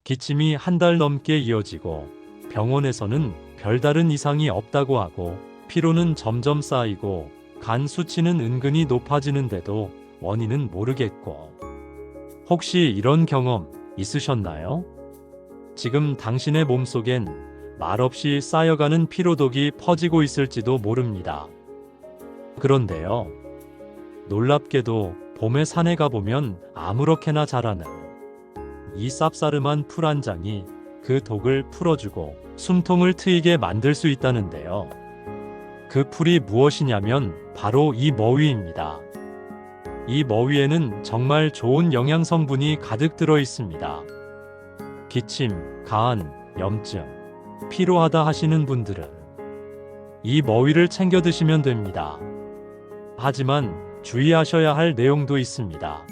기침이 한 달 넘게 이어지고 병원에서는 별다른 이상이 없다고 하고 피로는 점점 쌓이고 간 수치는 은근히 높아지는데도 원인은 모르겠고. 혹시 이런 경험 있으셨나요? 지금 당신의 몸속엔 말없이 쌓여가는 피로독이 퍼지고 있을지도 모릅니다. 그런데요, 놀랍게도 봄에 산에 가보면 아무렇게나 자라는 이 쌉싸름한 풀 한 장이 그 독을 풀어주고 숨통을 트이게 만들 수 있다는데요. 그 풀이 무엇이냐면 바로 이 머위입니다. 이 머위에는 정말 좋은 영양 성분이 가득 들어 있습니다. 기침, 간, 염증, 피로하다 하시는 분들은 이 머위를 챙겨 드시면 됩니다. 하지만 주의하셔야 할 내용도 있습니다.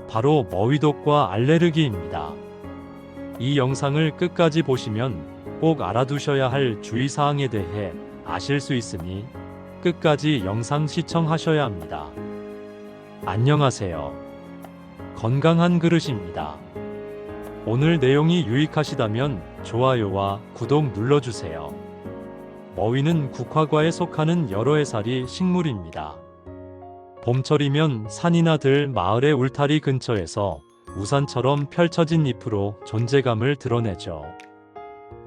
바로 머위독과 알레르기입니다. 이 영상을 끝까지 보시면 꼭 알아두셔야 할 주의사항에 대해 아실 수 있으니 끝까지 영상 시청하셔야 합니다. 안녕하세요. 건강한 그릇입니다. 오늘 내용이 유익하시다면 좋아요와 구독 눌러주세요. 머위는 국화과에 속하는 여러 해살이 식물입니다. 봄철이면 산이나 들, 마을의 울타리 근처에서 우산처럼 펼쳐진 잎으로 존재감을 드러내죠.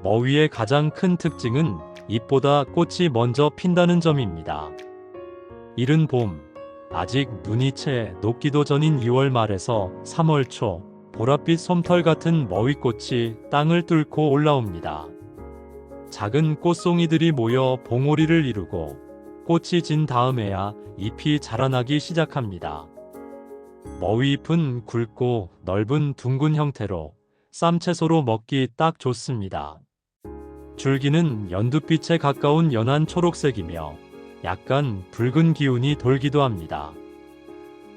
머위의 가장 큰 특징은 잎보다 꽃이 먼저 핀다는 점입니다. 이른 봄, 아직 눈이 채 녹기도 전인 2월 말에서 3월 초, 보랏빛 솜털 같은 머위꽃이 땅을 뚫고 올라옵니다. 작은 꽃송이들이 모여 봉오리를 이루고 꽃이 진 다음에야 잎이 자라나기 시작합니다. 머위잎은 굵고 넓은 둥근 형태로 쌈채소로 먹기 딱 좋습니다. 줄기는 연두빛에 가까운 연한 초록색이며 약간 붉은 기운이 돌기도 합니다.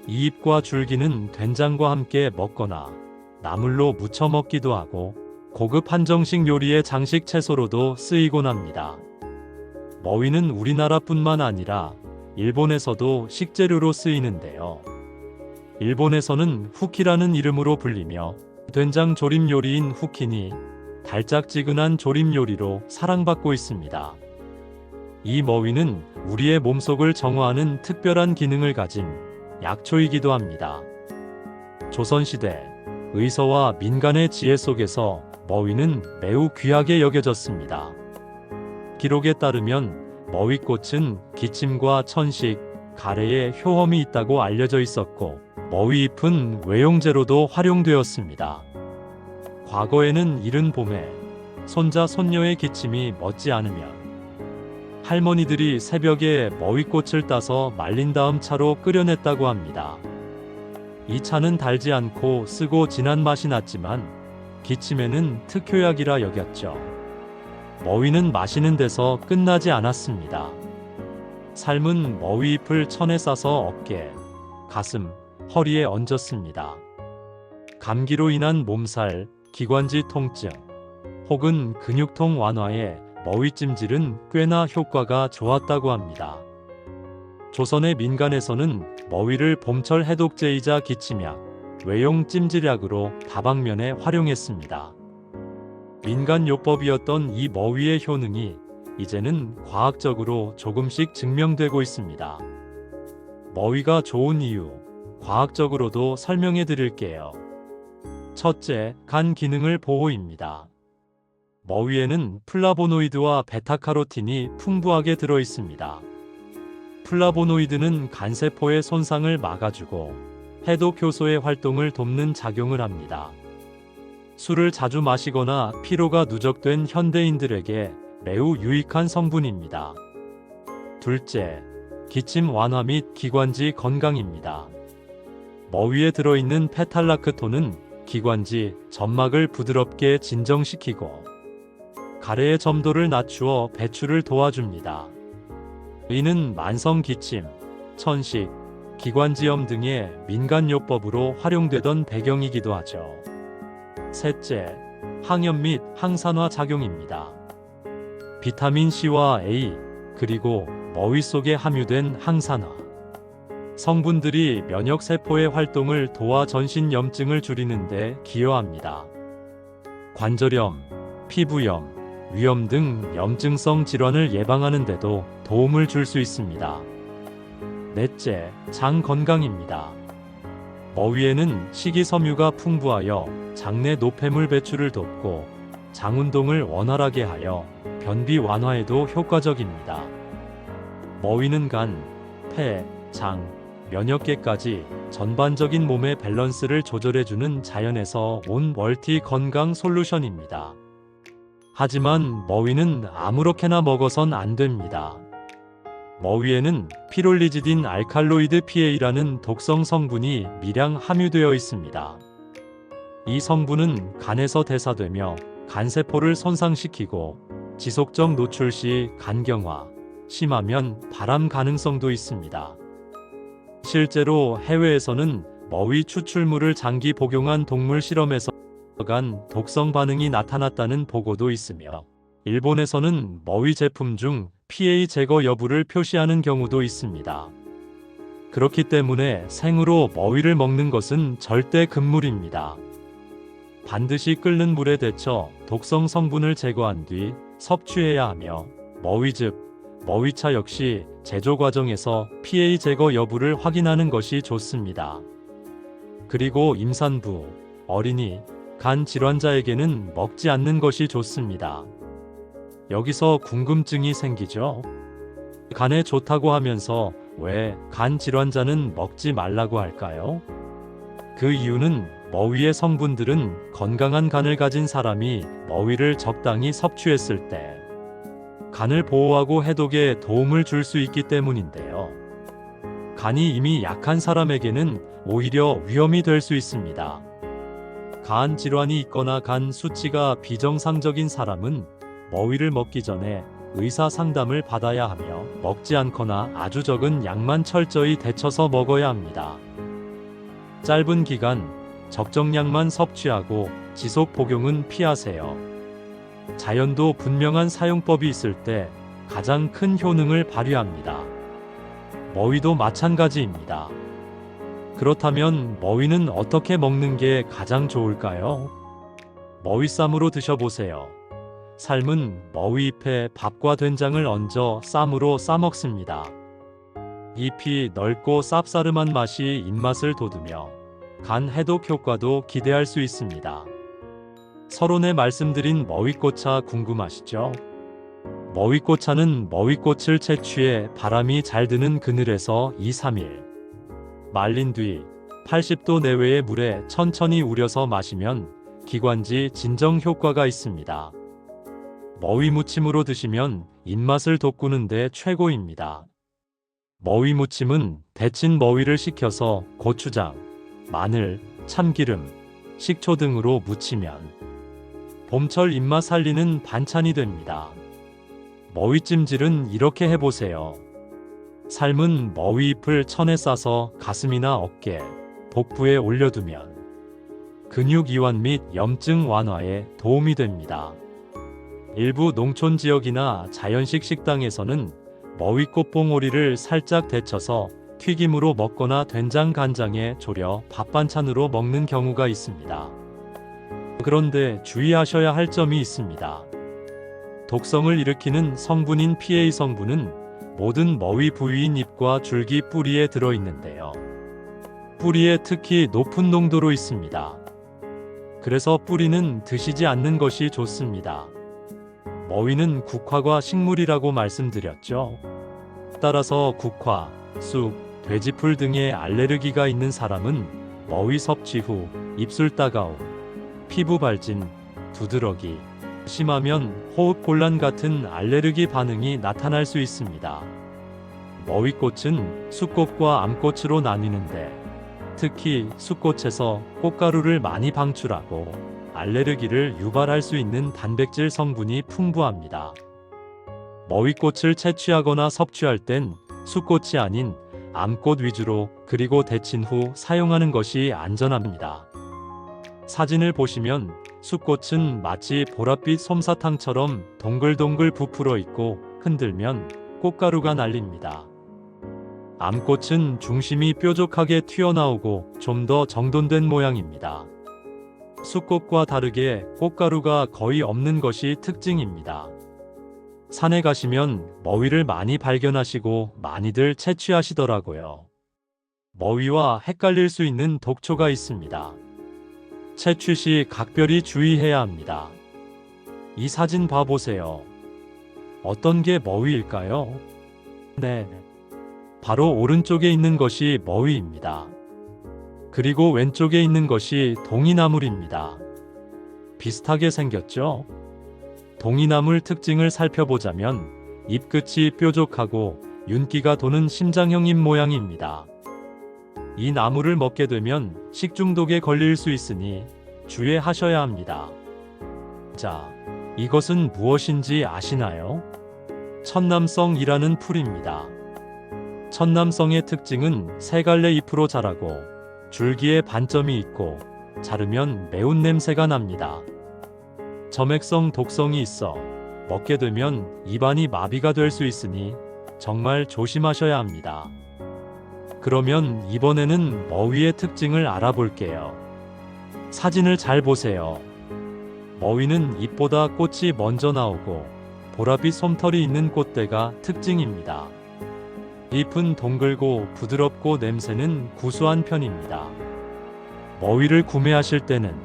이 잎과 줄기는 된장과 함께 먹거나 나물로 무쳐 먹기도 하고 고급 한정식 요리의 장식 채소로도 쓰이곤 합니다. 머위는 우리나라뿐만 아니라 일본에서도 식재료로 쓰이는데요. 일본에서는 후키라는 이름으로 불리며 된장 조림 요리인 후키니 달짝지근한 조림 요리로 사랑받고 있습니다. 이 머위는 우리의 몸속을 정화하는 특별한 기능을 가진 약초이기도 합니다. 조선시대 의서와 민간의 지혜 속에서 머위는 매우 귀하게 여겨졌습니다. 기록에 따르면 머위꽃은 기침과 천식, 가래에 효험이 있다고 알려져 있었고 머위잎은 외용제로도 활용되었습니다. 과거에는 이른 봄에 손자 손녀의 기침이 멎지 않으면 할머니들이 새벽에 머위꽃을 따서 말린 다음 차로 끓여냈다고 합니다. 이 차는 달지 않고 쓰고 진한 맛이 났지만 기침에는 특효약이라 여겼죠. 머위는 마시는 데서 끝나지 않았습니다. 삶은 머위잎을 천에 싸서 어깨, 가슴, 허리에 얹었습니다. 감기로 인한 몸살, 기관지 통증, 혹은 근육통 완화에 머위찜질은 꽤나 효과가 좋았다고 합니다. 조선의 민간에서는 머위를 봄철 해독제이자 기침약, 외용 찜질약으로 다방면에 활용했습니다. 민간요법이었던 이 머위의 효능이 이제는 과학적으로 조금씩 증명되고 있습니다. 머위가 좋은 이유, 과학적으로도 설명해 드릴게요. 첫째, 간 기능을 보호입니다. 머위에는 플라보노이드와 베타카로틴이 풍부하게 들어 있습니다. 플라보노이드는 간세포의 손상을 막아주고 해독 효소의 활동을 돕는 작용을 합니다. 술을 자주 마시거나 피로가 누적된 현대인들에게 매우 유익한 성분입니다. 둘째, 기침 완화 및 기관지 건강입니다. 머위에 들어있는 페탈라크톤은 기관지, 점막을 부드럽게 진정시키고 가래의 점도를 낮추어 배출을 도와줍니다. 이는 만성 기침, 천식, 기관지염 등의 민간요법으로 활용되던 배경이기도 하죠. 셋째, 항염 및 항산화 작용입니다. 비타민 C와 A, 그리고 머위 속에 함유된 항산화 성분들이 면역세포의 활동을 도와 전신염증을 줄이는 데 기여합니다. 관절염, 피부염, 위염 등 염증성 질환을 예방하는 데도 도움을 줄 수 있습니다. 넷째, 장 건강입니다. 머위에는 식이섬유가 풍부하여 장내 노폐물 배출을 돕고 장 운동을 원활하게 하여 변비 완화에도 효과적입니다. 머위는 간, 폐, 장, 면역계까지 전반적인 몸의 밸런스를 조절해주는 자연에서 온 멀티 건강 솔루션입니다. 하지만 머위는 아무렇게나 먹어선 안 됩니다. 머위에는 피롤리지딘 알칼로이드 PA라는 독성 성분이 미량 함유되어 있습니다. 이 성분은 간에서 대사되며 간세포를 손상시키고 지속적 노출 시 간경화, 심하면 발암 가능성도 있습니다. 실제로 해외에서는 머위 추출물을 장기 복용한 동물 실험에서 간 독성 반응이 나타났다는 보고도 있으며 일본에서는 머위 제품 중 PA 제거 여부를 표시하는 경우도 있습니다. 그렇기 때문에 생으로 머위를 먹는 것은 절대 금물입니다. 반드시 끓는 물에 데쳐 독성 성분을 제거한 뒤 섭취해야 하며 머위즙, 머위차 역시 제조 과정에서 PA 제거 여부를 확인하는 것이 좋습니다. 그리고 임산부, 어린이, 간 질환자에게는 먹지 않는 것이 좋습니다. 여기서 궁금증이 생기죠? 간에 좋다고 하면서 왜 간 질환자는 먹지 말라고 할까요? 그 이유는 머위의 성분들은 건강한 간을 가진 사람이 머위를 적당히 섭취했을 때 간을 보호하고 해독에 도움을 줄 수 있기 때문인데요. 간이 이미 약한 사람에게는 오히려 위험이 될 수 있습니다. 간 질환이 있거나 간 수치가 비정상적인 사람은 머위를 먹기 전에 의사 상담을 받아야 하며 먹지 않거나 아주 적은 양만 철저히 데쳐서 먹어야 합니다. 짧은 기간, 적정량만 섭취하고 지속 복용은 피하세요. 자연도 분명한 사용법이 있을 때 가장 큰 효능을 발휘합니다. 머위도 마찬가지입니다. 그렇다면 머위는 어떻게 먹는 게 가장 좋을까요? 머위쌈으로 드셔보세요. 삶은 머위잎에 밥과 된장을 얹어 쌈으로 싸먹습니다. 잎이 넓고 쌉싸름한 맛이 입맛을 돋우며 간 해독 효과도 기대할 수 있습니다. 서론에 말씀드린 머위꽃차 궁금하시죠? 머위꽃차는 머위꽃을 채취해 바람이 잘 드는 그늘에서 2-3일 말린 뒤 80도 내외의 물에 천천히 우려서 마시면 기관지 진정 효과가 있습니다. 머위 무침으로 드시면 입맛을 돋구는데 최고입니다. 머위 무침은 데친 머위를 식혀서 고추장, 마늘, 참기름, 식초 등으로 무치면 봄철 입맛 살리는 반찬이 됩니다. 머위찜질은 이렇게 해보세요. 삶은 머위잎을 천에 싸서 가슴이나 어깨, 복부에 올려두면 근육 이완 및 염증 완화에 도움이 됩니다. 일부 농촌 지역이나 자연식 식당에서는 머위꽃 봉오리를 살짝 데쳐서 튀김으로 먹거나 된장 간장에 졸여 밥 반찬으로 먹는 경우가 있습니다. 그런데 주의하셔야 할 점이 있습니다. 독성을 일으키는 성분인 PA 성분은 모든 머위 부위인 잎과 줄기 뿌리에 들어있는데요. 뿌리에 특히 높은 농도로 있습니다. 그래서 뿌리는 드시지 않는 것이 좋습니다. 머위는 국화과 식물이라고 말씀드렸죠. 따라서 국화, 쑥, 돼지풀 등의 알레르기가 있는 사람은 머위 섭취 후 입술 따가움, 피부 발진, 두드러기, 심하면 호흡 곤란 같은 알레르기 반응이 나타날 수 있습니다. 머위꽃은 숫꽃과 암꽃으로 나뉘는데 특히 숫꽃에서 꽃가루를 많이 방출하고 알레르기를 유발할 수 있는 단백질 성분이 풍부합니다. 머위꽃을 채취하거나 섭취할 땐 숫꽃이 아닌 암꽃 위주로 그리고 데친 후 사용하는 것이 안전합니다. 사진을 보시면 숫꽃은 마치 보랏빛 솜사탕처럼 동글동글 부풀어 있고 흔들면 꽃가루가 날립니다. 암꽃은 중심이 뾰족하게 튀어나오고 좀 더 정돈된 모양입니다. 숫꽃과 다르게 꽃가루가 거의 없는 것이 특징입니다. 산에 가시면 머위를 많이 발견하시고 많이들 채취하시더라고요. 머위와 헷갈릴 수 있는 독초가 있습니다. 채취 시 각별히 주의해야 합니다. 이 사진 봐보세요. 어떤 게 머위일까요? 네, 바로 오른쪽에 있는 것이 머위입니다. 그리고 왼쪽에 있는 것이 동이나물입니다. 비슷하게 생겼죠? 동이나물 특징을 살펴보자면 잎끝이 뾰족하고 윤기가 도는 심장형 잎 모양입니다. 이 나물을 먹게 되면 식중독에 걸릴 수 있으니 주의하셔야 합니다. 자, 이것은 무엇인지 아시나요? 천남성이라는 풀입니다. 천남성의 특징은 세 갈래 잎으로 자라고 줄기에 반점이 있고 자르면 매운 냄새가 납니다. 점액성 독성이 있어 먹게 되면 입안이 마비가 될 수 있으니 정말 조심하셔야 합니다. 그러면 이번에는 머위의 특징을 알아볼게요. 사진을 잘 보세요. 머위는 잎보다 꽃이 먼저 나오고 보랏빛 솜털이 있는 꽃대가 특징입니다. 잎은 동글고 부드럽고 냄새는 구수한 편입니다. 머위를 구매하실 때는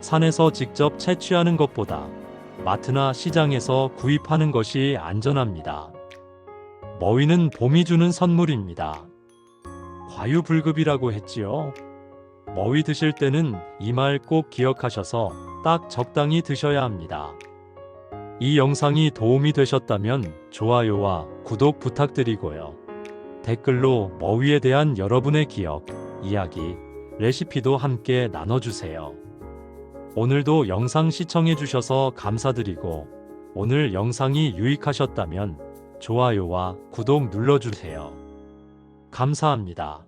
산에서 직접 채취하는 것보다 마트나 시장에서 구입하는 것이 안전합니다. 머위는 봄이 주는 선물입니다. 과유불급이라고 했지요. 머위 드실 때는 이 말 꼭 기억하셔서 딱 적당히 드셔야 합니다. 이 영상이 도움이 되셨다면 좋아요와 구독 부탁드리고요. 댓글로 머위에 대한 여러분의 기억, 이야기, 레시피도 함께 나눠주세요. 오늘도 영상 시청해주셔서 감사드리고 오늘 영상이 유익하셨다면 좋아요와 구독 눌러주세요. 감사합니다.